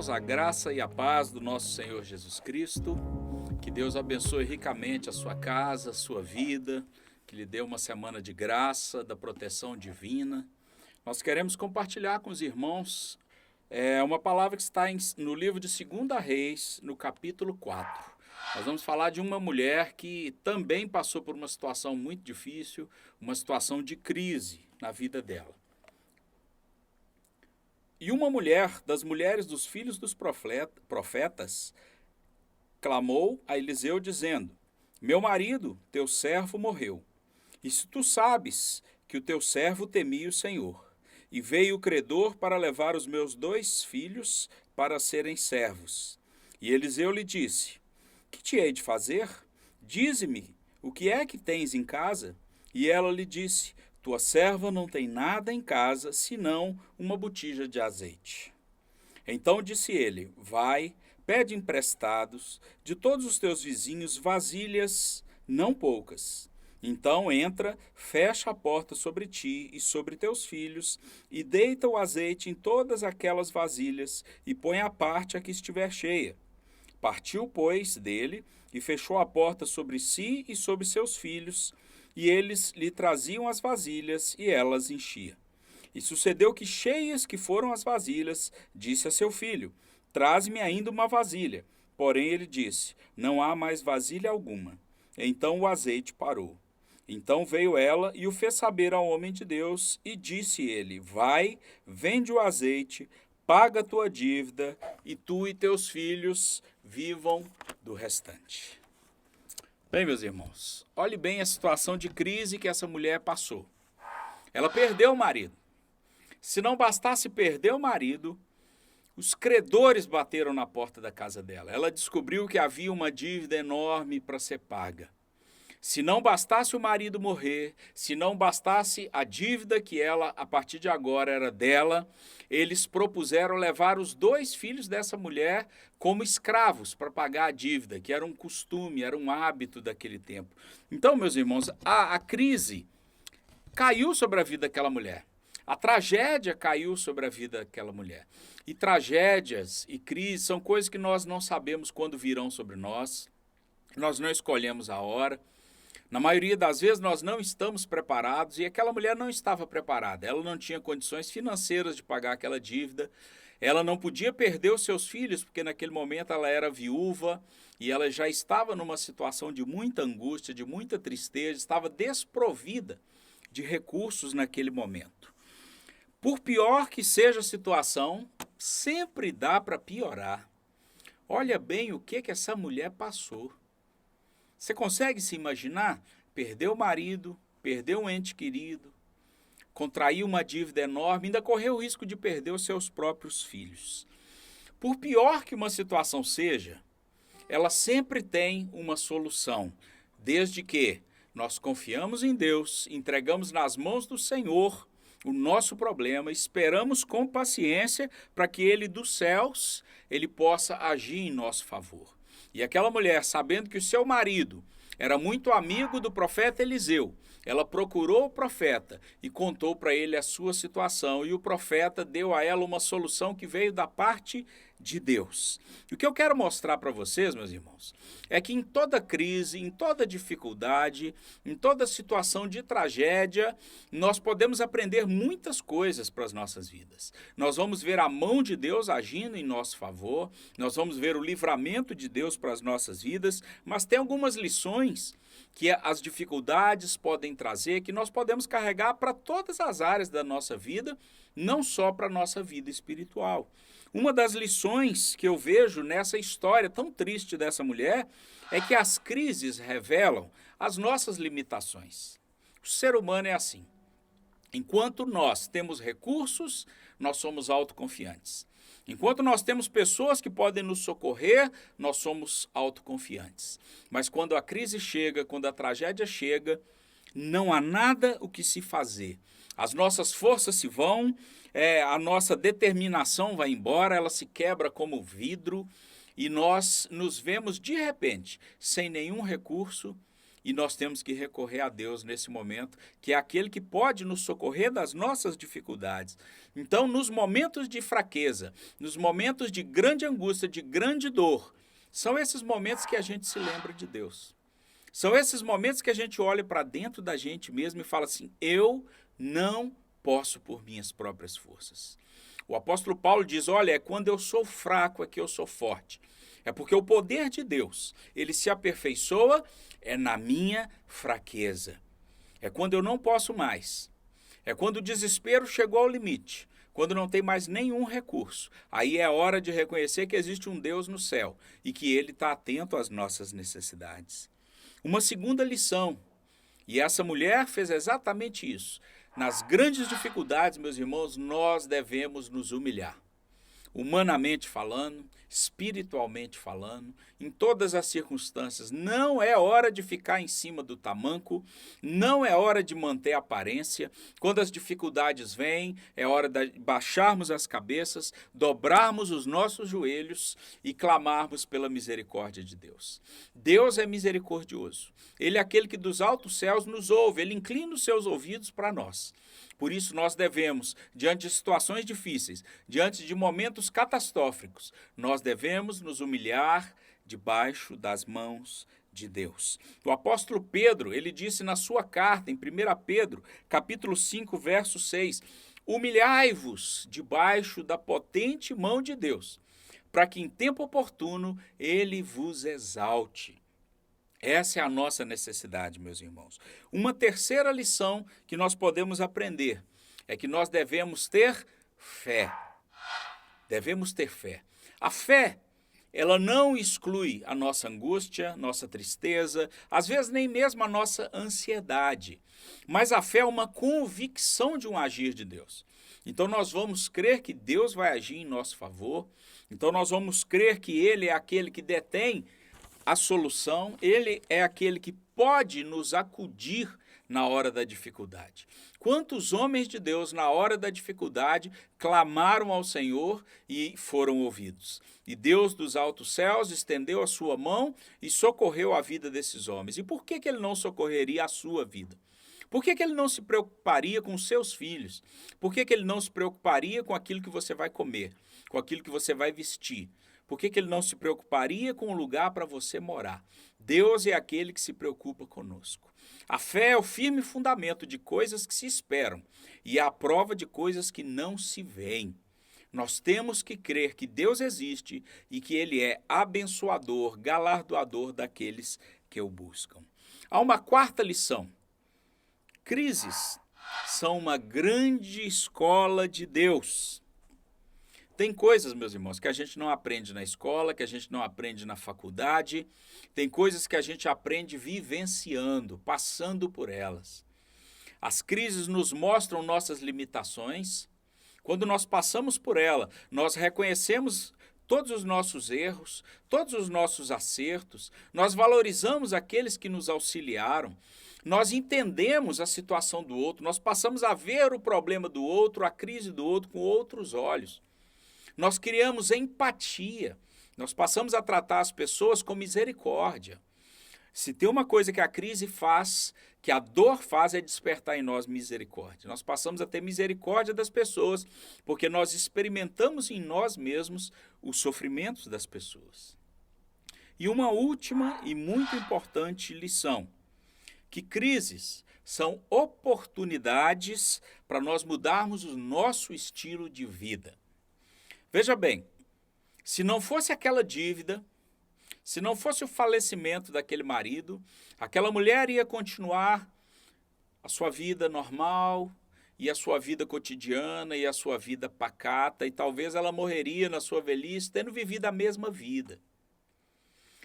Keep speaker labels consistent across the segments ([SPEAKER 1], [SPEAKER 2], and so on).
[SPEAKER 1] irmãos, a graça e a paz do nosso Senhor Jesus Cristo. Que Deus abençoe ricamente a sua casa, a sua vida, que lhe dê uma semana de graça, da proteção divina. Nós queremos compartilhar com os irmãos uma palavra que está no livro de 2 Reis, no capítulo 4. Nós vamos falar de uma mulher que também passou por uma situação muito difícil, uma situação de crise na vida dela. E uma mulher, das mulheres dos filhos dos profetas, clamou a Eliseu dizendo: Meu marido, teu servo, morreu. E se tu sabes que o teu servo temia o Senhor, e veio o credor para levar os meus 2 filhos para serem servos. E Eliseu lhe disse: Que te hei de fazer? Dize-me, o que é que tens em casa? E ela lhe disse: Tua serva não tem nada em casa, senão uma botija de azeite. Então disse ele: Vai, pede emprestados de todos os teus vizinhos vasilhas, não poucas. Então entra, fecha a porta sobre ti e sobre teus filhos, e deita o azeite em todas aquelas vasilhas, e põe à parte a que estiver cheia. Partiu, pois, dele, e fechou a porta sobre si e sobre seus filhos, e eles lhe traziam as vasilhas, e elas enchia. E sucedeu que, cheias que foram as vasilhas, disse a seu filho: Traze-me ainda uma vasilha. Porém ele disse: Não há mais vasilha alguma. Então o azeite parou. Então veio ela e o fez saber ao homem de Deus, e disse ele: Vai, vende o azeite, paga a tua dívida, e tu e teus filhos vivam do restante. Bem, meus irmãos, olhe bem a situação de crise que essa mulher passou. Ela perdeu o marido. Se não bastasse perder o marido, os credores bateram na porta da casa dela. Ela descobriu que havia uma dívida enorme para ser paga. Se não bastasse o marido morrer, se não bastasse a dívida que ela, a partir de agora, era dela, eles propuseram levar os 2 filhos dessa mulher como escravos para pagar a dívida, que era um costume, era um hábito daquele tempo. Então, meus irmãos, a crise caiu sobre a vida daquela mulher. A tragédia caiu sobre a vida daquela mulher. E tragédias e crises são coisas que nós não sabemos quando virão sobre nós. Nós não escolhemos a hora. Na maioria das vezes nós não estamos preparados, e aquela mulher não estava preparada. Ela não tinha condições financeiras de pagar aquela dívida. Ela não podia perder os seus filhos, porque naquele momento ela era viúva e ela já estava numa situação de muita angústia, de muita tristeza, estava desprovida de recursos naquele momento. Por pior que seja a situação, sempre dá para piorar. Olha bem o que essa mulher passou. Você consegue se imaginar? Perdeu o marido, perdeu um ente querido, contraiu uma dívida enorme, ainda correu o risco de perder os seus próprios filhos. Por pior que uma situação seja, ela sempre tem uma solução, desde que nós confiamos em Deus, entregamos nas mãos do Senhor o nosso problema, esperamos com paciência para que Ele dos céus, Ele possa agir em nosso favor. E aquela mulher, sabendo que o seu marido era muito amigo do profeta Eliseu, ela procurou o profeta e contou para ele a sua situação, e o profeta deu a ela uma solução que veio da parte de Deus. E o que eu quero mostrar para vocês, meus irmãos, é que em toda crise, em toda dificuldade, em toda situação de tragédia, nós podemos aprender muitas coisas para as nossas vidas. Nós vamos ver a mão de Deus agindo em nosso favor, nós vamos ver o livramento de Deus para as nossas vidas, mas tem algumas lições que as dificuldades podem trazer, que nós podemos carregar para todas as áreas da nossa vida, não só para a nossa vida espiritual. Uma das lições que eu vejo nessa história tão triste dessa mulher é que as crises revelam as nossas limitações. O ser humano é assim. Enquanto nós temos recursos, nós somos autoconfiantes. Enquanto nós temos pessoas que podem nos socorrer, nós somos autoconfiantes. Mas quando a crise chega, quando a tragédia chega, não há nada o que se fazer. As nossas forças se vão, a nossa determinação vai embora, ela se quebra como vidro, e nós nos vemos de repente sem nenhum recurso e nós temos que recorrer a Deus nesse momento, que é aquele que pode nos socorrer das nossas dificuldades. Então, nos momentos de fraqueza, nos momentos de grande angústia, de grande dor, são esses momentos que a gente se lembra de Deus. São esses momentos que a gente olha para dentro da gente mesmo e fala assim: eu não posso por minhas próprias forças. O apóstolo Paulo diz: olha, é quando eu sou fraco é que eu sou forte. É porque o poder de Deus, ele se aperfeiçoa na minha fraqueza. É quando eu não posso mais. É quando o desespero chegou ao limite. Quando não tem mais nenhum recurso. Aí é hora de reconhecer que existe um Deus no céu e que ele está atento às nossas necessidades. Uma segunda lição, e essa mulher fez exatamente isso. Nas grandes dificuldades, meus irmãos, nós devemos nos humilhar. Humanamente falando, espiritualmente falando, em todas as circunstâncias. Não é hora de ficar em cima do tamanco, não é hora de manter a aparência. Quando as dificuldades vêm, é hora de baixarmos as cabeças, dobrarmos os nossos joelhos e clamarmos pela misericórdia de Deus. Deus é misericordioso. Ele é aquele que dos altos céus nos ouve, ele inclina os seus ouvidos para nós. Por isso nós devemos, diante de situações difíceis, diante de momentos catastróficos, nós devemos nos humilhar debaixo das mãos de Deus. O apóstolo Pedro, ele disse na sua carta, em 1 Pedro, capítulo 5, verso 6, humilhai-vos debaixo da potente mão de Deus, para que em tempo oportuno ele vos exalte. Essa é a nossa necessidade, meus irmãos. Uma terceira lição que nós podemos aprender é que nós devemos ter fé. Devemos ter fé. A fé, ela não exclui a nossa angústia, nossa tristeza, às vezes nem mesmo a nossa ansiedade. Mas a fé é uma convicção de um agir de Deus. Então nós vamos crer que Deus vai agir em nosso favor. Então nós vamos crer que Ele é aquele que detém a solução, ele é aquele que pode nos acudir na hora da dificuldade. Quantos homens de Deus, na hora da dificuldade, clamaram ao Senhor e foram ouvidos? E Deus dos altos céus estendeu a sua mão e socorreu a vida desses homens. E por que ele não socorreria a sua vida? Por que ele não se preocuparia com os seus filhos? Por que ele não se preocuparia com aquilo que você vai comer, com aquilo que você vai vestir? Por que ele não se preocuparia com o lugar para você morar? Deus é aquele que se preocupa conosco. A fé é o firme fundamento de coisas que se esperam e é a prova de coisas que não se veem. Nós temos que crer que Deus existe e que Ele é abençoador, galardoador daqueles que o buscam. Há uma quarta lição. Crises são uma grande escola de Deus. Tem coisas, meus irmãos, que a gente não aprende na escola, que a gente não aprende na faculdade. Tem coisas que a gente aprende vivenciando, passando por elas. As crises nos mostram nossas limitações. Quando nós passamos por ela, nós reconhecemos todos os nossos erros, todos os nossos acertos. Nós valorizamos aqueles que nos auxiliaram. Nós entendemos a situação do outro. Nós passamos a ver o problema do outro, a crise do outro com outros olhos. Nós criamos empatia, nós passamos a tratar as pessoas com misericórdia. Se tem uma coisa que a crise faz, que a dor faz, é despertar em nós misericórdia. Nós passamos a ter misericórdia das pessoas, porque nós experimentamos em nós mesmos os sofrimentos das pessoas. E uma última e muito importante lição, que crises são oportunidades para nós mudarmos o nosso estilo de vida. Veja bem, se não fosse aquela dívida, se não fosse o falecimento daquele marido, aquela mulher ia continuar a sua vida normal, e a sua vida cotidiana, e a sua vida pacata, e talvez ela morreria na sua velhice tendo vivido a mesma vida.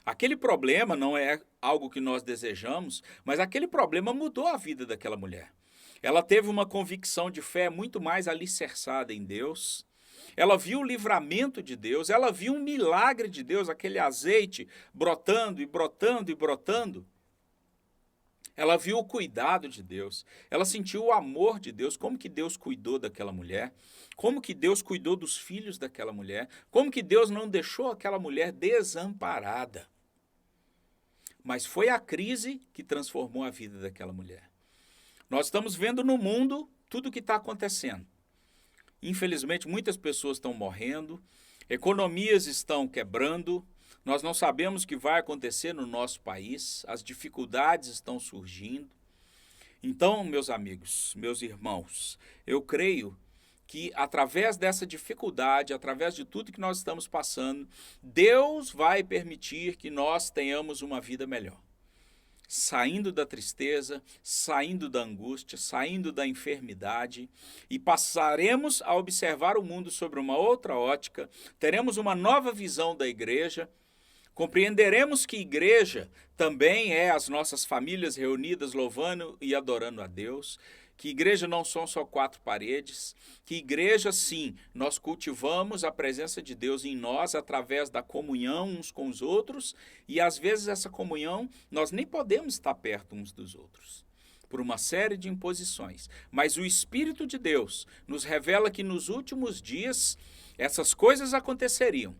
[SPEAKER 1] Aquele problema não é algo que nós desejamos, mas aquele problema mudou a vida daquela mulher. Ela teve uma convicção de fé muito mais alicerçada em Deus. Ela viu o livramento de Deus, ela viu um milagre de Deus, aquele azeite brotando e brotando e brotando. Ela viu o cuidado de Deus, ela sentiu o amor de Deus, como que Deus cuidou daquela mulher, como que Deus cuidou dos filhos daquela mulher, como que Deus não deixou aquela mulher desamparada. mas foi a crise que transformou a vida daquela mulher. Nós estamos vendo no mundo tudo o que está acontecendo. Infelizmente, muitas pessoas estão morrendo, economias estão quebrando, nós não sabemos o que vai acontecer no nosso país, as dificuldades estão surgindo. Então, meus amigos, meus irmãos, eu creio que através dessa dificuldade, através de tudo que nós estamos passando, Deus vai permitir que nós tenhamos uma vida melhor. Saindo da tristeza, saindo da angústia, saindo da enfermidade, e passaremos a observar o mundo sobre uma outra ótica, teremos uma nova visão da igreja, compreenderemos que igreja também é as nossas famílias reunidas louvando e adorando a Deus, que igreja não são só quatro paredes, que igreja, sim, nós cultivamos a presença de Deus em nós através da comunhão uns com os outros, e às vezes essa comunhão nós nem podemos estar perto uns dos outros, por uma série de imposições. Mas o Espírito de Deus nos revela que nos últimos dias essas coisas aconteceriam.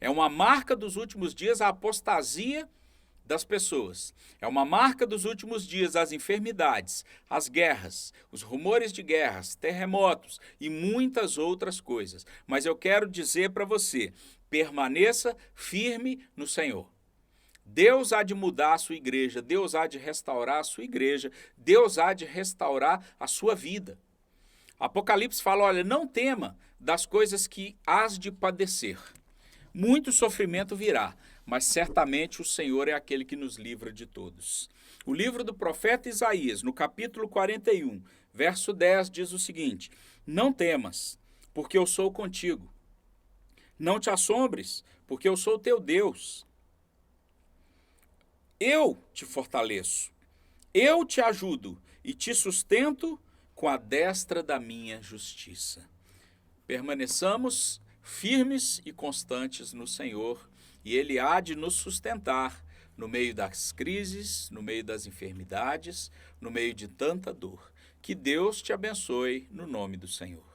[SPEAKER 1] É uma marca dos últimos dias a apostasia das pessoas. É uma marca dos últimos dias as enfermidades, as guerras, os rumores de guerras, terremotos e muitas outras coisas. Mas eu quero dizer para você, permaneça firme no Senhor. Deus há de mudar a sua igreja, Deus há de restaurar a sua igreja, Deus há de restaurar a sua vida. Apocalipse fala, olha, não tema das coisas que hás de padecer. Muito sofrimento virá, mas certamente o Senhor é aquele que nos livra de todos. O livro do profeta Isaías, no capítulo 41, verso 10, diz o seguinte: não temas, porque eu sou contigo. Não te assombres, porque eu sou teu Deus. Eu te fortaleço, eu te ajudo e te sustento com a destra da minha justiça. Permaneçamos firmes e constantes no Senhor, e Ele há de nos sustentar no meio das crises, no meio das enfermidades, no meio de tanta dor. Que Deus te abençoe no nome do Senhor.